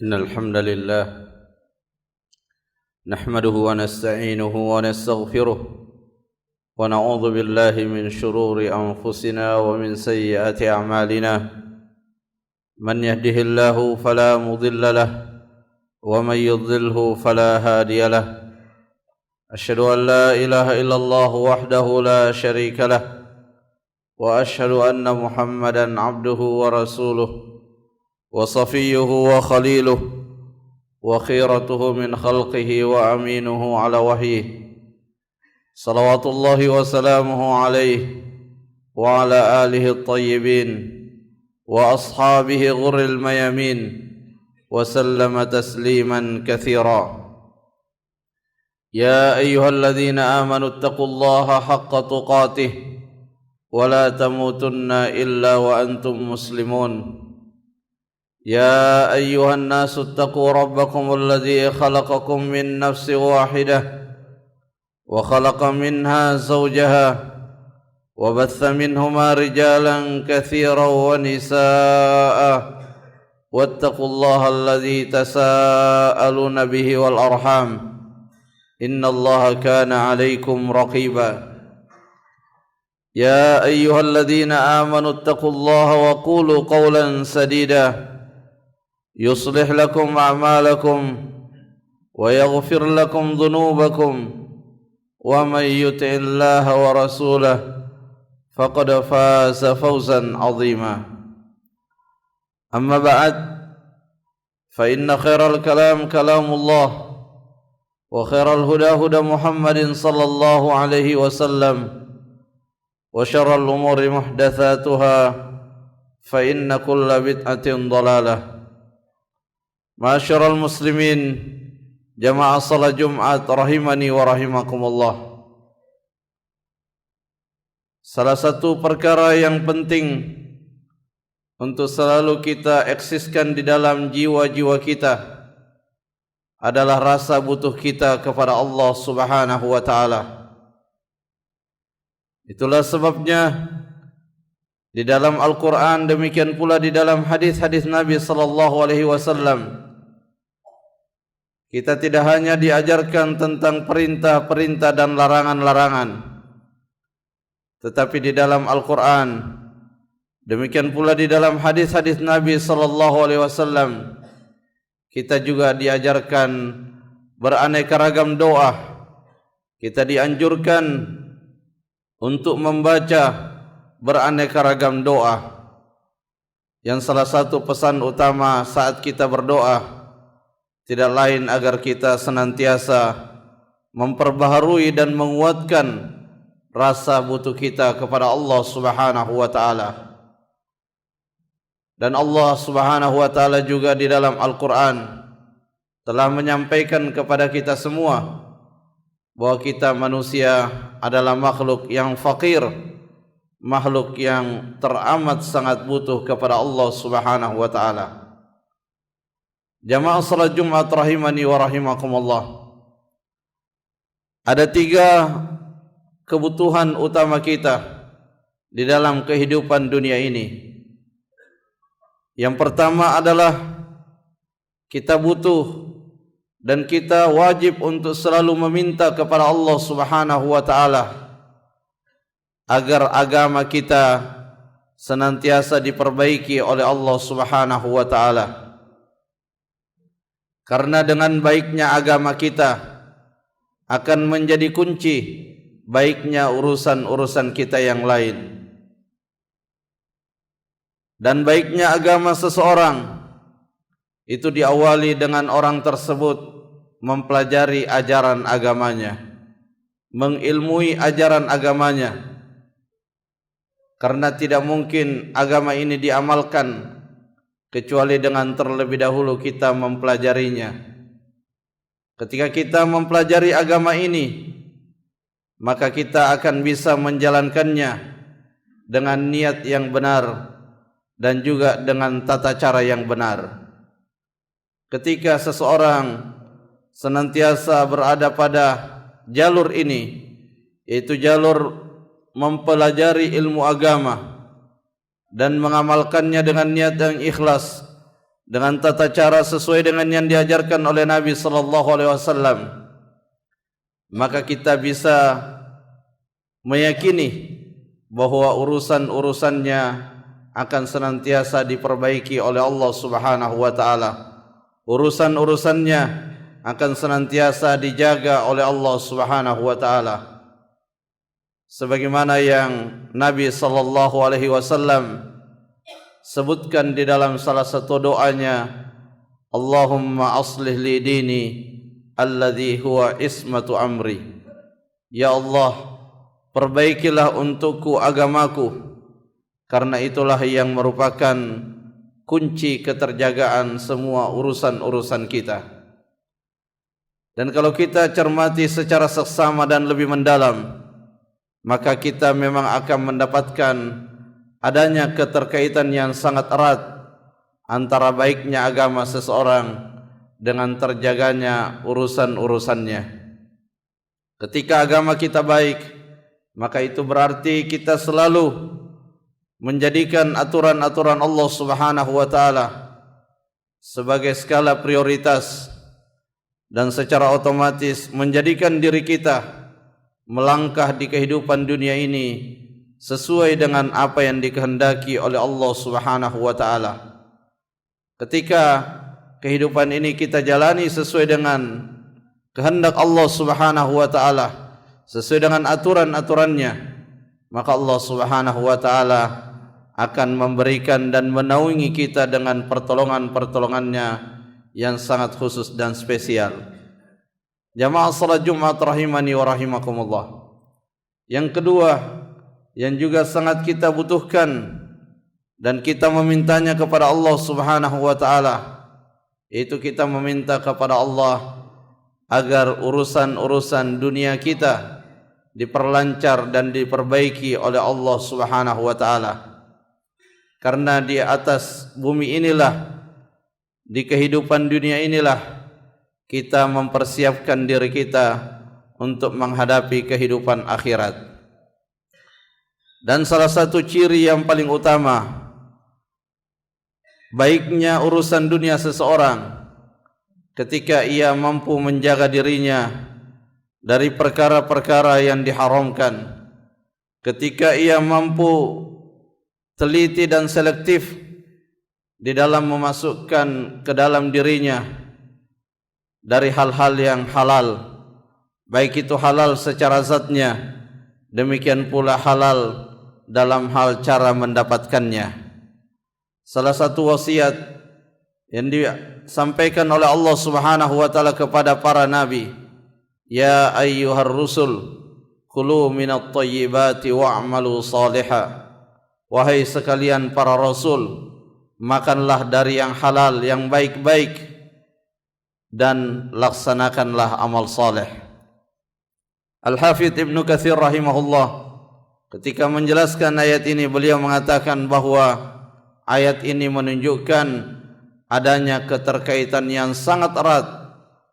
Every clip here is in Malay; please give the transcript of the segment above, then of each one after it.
إن الحمد لله نحمده ونستعينه ونستغفره ونعوذ بالله من شرور أنفسنا ومن سيئات أعمالنا من يهده الله فلا مضل له ومن يضلله فلا هادي له أشهد أن لا إله إلا الله وحده لا شريك له وأشهد أن محمدا عبده ورسوله وصفيه وخليله وخيرته من خلقه وأمينه على وحيه صلوات الله وسلامه عليه وعلى آله الطيبين وأصحابه غر الميامين وسلم تسليما كثيرا يا أيها الذين آمنوا اتقوا الله حق تقاته ولا تموتن إلا وأنتم مسلمون يا أيها الناس اتقوا ربكم الذي خلقكم من نفس واحدة وخلق منها زوجها وبث منهما رجالا كثيرا ونساء واتقوا الله الذي تساءلون به والأرحام إن الله كان عليكم رقيبا يا أيها الذين آمنوا اتقوا الله وقولوا قولا سديدا يصلح لكم أعمالكم ويغفر لكم ذنوبكم ومن يطع الله ورسوله فقد فاز فوزا عظيما أما بعد فإن خير الكلام كلام الله وخير الهدى هدى محمد صلى الله عليه وسلم وشر الأمور محدثاتها فإن كل بدعة ضلالة. Ma'asyiral muslimin, jamaah salat Jumat rahimani wa rahimakumullah. Salah satu perkara yang penting untuk selalu kita eksiskan di dalam jiwa-jiwa kita adalah rasa butuh kita kepada Allah Subhanahu wa taala. Itulah sebabnya di dalam Al-Qur'an, demikian pula di dalam hadis-hadis Nabi sallallahu alaihi wasallam, kita tidak hanya diajarkan tentang perintah-perintah dan larangan-larangan, tetapi di dalam Al-Quran, demikian pula di dalam hadis-hadis Nabi sallallahu alaihi wasallam, kita juga diajarkan beraneka ragam doa. Kita dianjurkan untuk membaca beraneka ragam doa, yang salah satu pesan utama saat kita berdoa tidak lain agar kita senantiasa memperbaharui dan menguatkan rasa butuh kita kepada Allah Subhanahu wa taala. Dan Allah Subhanahu wa taala juga di dalam Al-Qur'an telah menyampaikan kepada kita semua bahwa kita manusia adalah makhluk yang fakir, makhluk yang teramat sangat butuh kepada Allah Subhanahu wa taala. Jamaah salat Jumat rahimani wa rahimakumullah. Ada 3 kebutuhan utama kita di dalam kehidupan dunia ini. Yang pertama adalah kita butuh dan kita wajib untuk selalu meminta kepada Allah Subhanahu wa taala agar agama kita senantiasa diperbaiki oleh Allah Subhanahu wa taala. Karena dengan baiknya agama kita akan menjadi kunci baiknya urusan-urusan kita yang lain. Dan baiknya agama seseorang itu diawali dengan orang tersebut mempelajari ajaran agamanya, mengilmui ajaran agamanya. Karena tidak mungkin agama ini diamalkan kecuali dengan terlebih dahulu kita mempelajarinya. Ketika kita mempelajari agama ini, maka kita akan bisa menjalankannya dengan niat yang benar dan juga dengan tata cara yang benar. Ketika seseorang senantiasa berada pada jalur ini, yaitu jalur mempelajari ilmu agama dan mengamalkannya dengan niat yang ikhlas, dengan tata cara sesuai dengan yang diajarkan oleh Nabi sallallahu alaihi wasallam, maka kita bisa meyakini bahwa urusan-urusannya akan senantiasa diperbaiki oleh Allah Subhanahu wa taala. Urusan-urusannya akan senantiasa dijaga oleh Allah Subhanahu wa taala. Sebagaimana yang Nabi sallallahu alaihi wasallam sebutkan di dalam salah satu doanya, Allahumma aslih li dini alladhi huwa ismatu amri. Ya Allah, perbaikilah untukku agamaku, karena itulah yang merupakan kunci keterjagaan semua urusan-urusan kita. Dan kalau kita cermati secara seksama dan lebih mendalam, maka kita memang akan mendapatkan adanya keterkaitan yang sangat erat antara baiknya agama seseorang dengan terjaganya urusan-urusannya. Ketika agama kita baik, maka itu berarti kita selalu menjadikan aturan-aturan Allah Subhanahu wa taala sebagai skala prioritas, dan secara otomatis menjadikan diri kita melangkah di kehidupan dunia ini sesuai dengan apa yang dikehendaki oleh Allah Subhanahu wa taala. Ketika kehidupan ini kita jalani sesuai dengan kehendak Allah Subhanahu wa taala, sesuai dengan aturan-aturannya, maka Allah Subhanahu wa taala akan memberikan dan menaungi kita dengan pertolongan-pertolongannya yang sangat khusus dan spesial. Jamaah salat Jumat rahimani wa rahimakumullah. Yang kedua yang juga sangat kita butuhkan dan kita memintanya kepada Allah Subhanahu wa taala, yaitu kita meminta kepada Allah agar urusan-urusan dunia kita diperlancar dan diperbaiki oleh Allah Subhanahu wa taala. Karena di atas bumi inilah, di kehidupan dunia inilah, kita mempersiapkan diri kita untuk menghadapi kehidupan akhirat. Dan salah satu ciri yang paling utama baiknya urusan dunia seseorang ketika ia mampu menjaga dirinya dari perkara-perkara yang diharamkan, ketika ia mampu teliti dan selektif di dalam memasukkan ke dalam dirinya dari hal-hal yang halal, baik itu halal secara zatnya, demikian pula halal dalam hal cara mendapatkannya. Salah satu wasiat yang disampaikan oleh Allah Subhanahu wa taala kepada para nabi, ya ayyuhar rusul kulu minat thayyibati wa'malu salihah. Wahai sekalian para rasul, makanlah dari yang halal, yang baik-baik, dan laksanakanlah amal saleh. Al-Hafidh Ibnu Katsir rahimahullah ketika menjelaskan ayat ini, beliau mengatakan bahwa ayat ini menunjukkan adanya keterkaitan yang sangat erat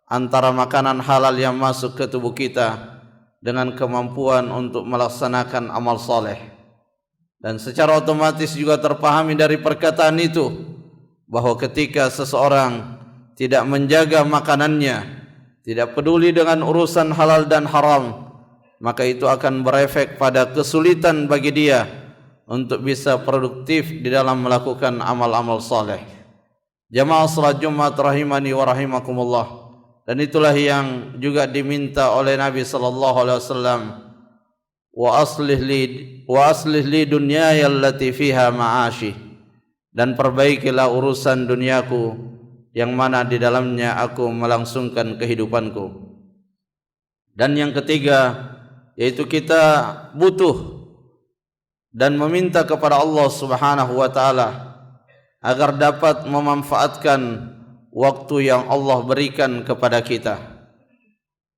antara makanan halal yang masuk ke tubuh kita dengan kemampuan untuk melaksanakan amal saleh. Dan secara otomatis juga terpahami dari perkataan itu bahwa ketika seseorang tidak menjaga makanannya, tidak peduli dengan urusan halal dan haram, maka itu akan berefek pada kesulitan bagi dia untuk bisa produktif di dalam melakukan amal-amal saleh. Jamaah salat Jumat rahimani wa rahimakumullah. Dan itulah yang juga diminta oleh Nabi sallallahu alaihi wasallam, wa aslih li dunyaya allati fiha ma'ashi, dan perbaikilah urusan duniaku yang mana di dalamnya aku melangsungkan kehidupanku. Dan yang ketiga, yaitu kita butuh dan meminta kepada Allah Subhanahu wa taala agar dapat memanfaatkan waktu yang Allah berikan kepada kita.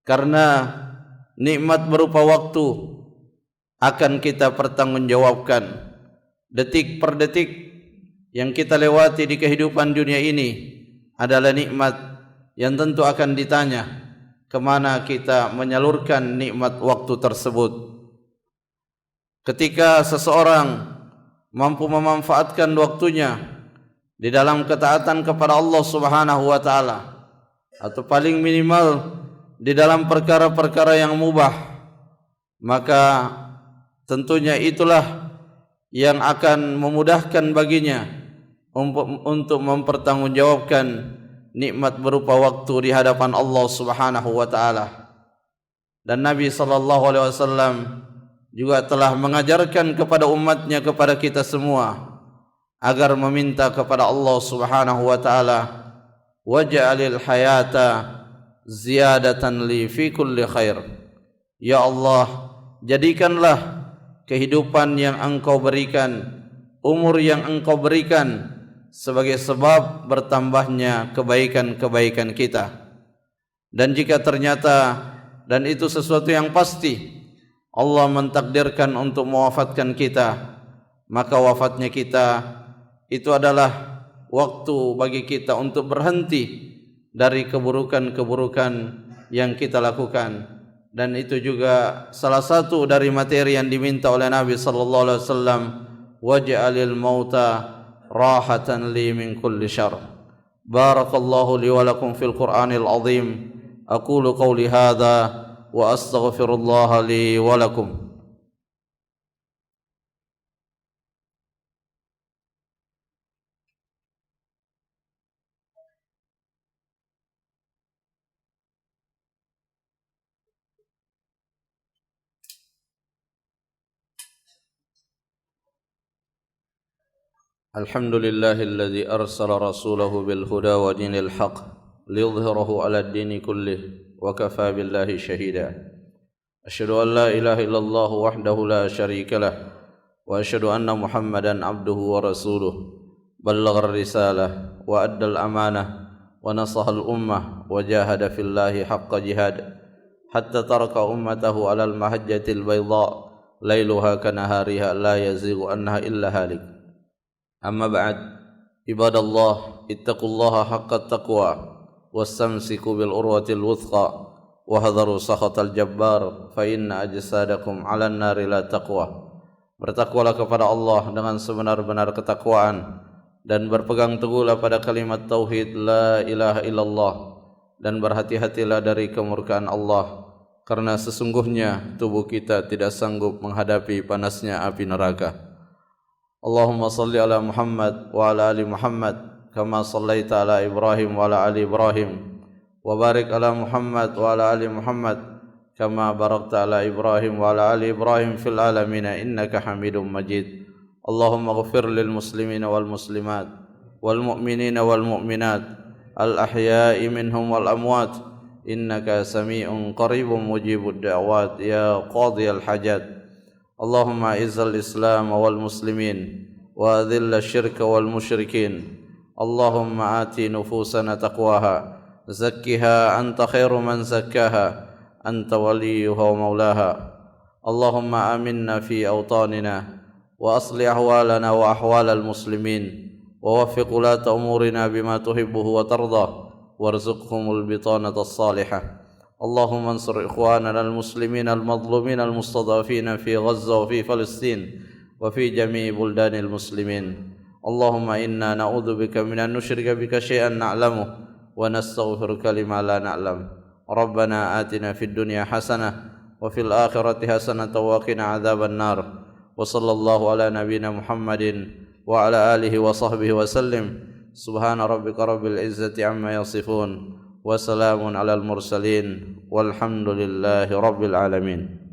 Karena nikmat berupa waktu akan kita pertanggungjawabkan. Detik per detik yang kita lewati di kehidupan dunia ini adalah nikmat yang tentu akan ditanya kemana kita menyalurkan nikmat waktu tersebut. Ketika seseorang mampu memanfaatkan waktunya di dalam ketaatan kepada Allah Subhanahu wa taala, atau paling minimal di dalam perkara-perkara yang mubah, maka tentunya itulah yang akan memudahkan baginya untuk mempertanggungjawabkan nikmat berupa waktu di hadapan Allah Subhanahu wa taala. Dan Nabi sallallahu alaihi wasallam juga telah mengajarkan kepada umatnya, kepada kita semua, agar meminta kepada Allah Subhanahu wa taala, waj'alil hayata ziyadatan li fi kulli khair. Ya Allah, jadikanlah kehidupan yang Engkau berikan, umur yang Engkau berikan sebagai sebab bertambahnya kebaikan-kebaikan kita. Dan jika ternyata, dan itu sesuatu yang pasti, Allah mentakdirkan untuk mewafatkan kita, maka wafatnya kita itu adalah waktu bagi kita untuk berhenti dari keburukan-keburukan yang kita lakukan. Dan itu juga salah satu dari materi yang diminta oleh Nabi sallallahu alaihi wasallam, waj'alil mauta rahatan li min kulli syarr. Barakallahu li wa lakum fil Qur'anil azim. Aqulu qawli hadza wa astaghfirullah li wa lakum. Alhamdulillahilladzi arsala rasulahu bil huda wa dinil haqq liyudhhirahu 'alad dini kullih wa kafaa billahi shahida. Asyhadu an la ilaha illallah wahdahu la syarika lah wa asyhadu anna Muhammadan 'abduhu wa rasuluh. Ballagha ar-risalah wa addal amanah wa nasaha al-ummah wa jahada fillahi haqqa jihad hatta taraka ummatahu 'alal mahajjatil bayda lailuha kanahariha la yazighu anha illa halik. Amma ba'd, ibadallah, ittaqullaha haqqa taqwa wastamsiku bil urwatil wuthqa wa hadharu sakhatal jabbar fa inna ajsadakum 'alan nari la taqwa. Bertakwalah kepada Allah dengan sebenar-benar ketakwaan dan berpegang teguhlah pada kalimat tauhid la ilaha illallah, dan berhati-hatilah dari kemurkaan Allah, karena sesungguhnya tubuh kita tidak sanggup menghadapi panasnya api neraka. Allahumma salli ala Muhammad wa ala ali Muhammad kama sallaita ala Ibrahim wa ala ali Ibrahim, wa barik ala Muhammad wa ala ali Muhammad kama barakta ala Ibrahim wa ala ali Ibrahim fil alamin innaka Hamidum Majid. Allahumma ighfir lil muslimina wal muslimat wal mu'minina wal mu'minat al ahya'i minhum wal amwat innaka sami'un qaribun mujibud da'wat ya qadiyal hajat. Allahumma izzal Islam wal muslimin wa adhilla syirka wal musyrikin. Allahumma ati nufusana taqwaha zakkiha anta khairu man zakkaha anta waliyuha wa maulaha. Allahumma aminna fi awtanina wa aslih ahwalana wa ahwalal muslimin wa waffiq ulata umurina bima tuhibbuhu wa tardah warzuqhumul bitanata as-salihah. اللهم انصر إخواننا المسلمين المظلومين المستضعفين في غزة وفي فلسطين وفي جميع بلدان المسلمين. اللهم إنا نعوذ بك من أن نشرك بك شيئا نعلمه ونستغفرك لما لا نعلم. ربنا آتنا في الدنيا حسنة وفي الآخرة حسنة وقنا عذاب النار. وصلى الله على نبينا محمد وعلى آله وصحبه وسلم. سبحان ربك رب العزة عما يصفون وسلام على المرسلين والحمد لله رب العالمين.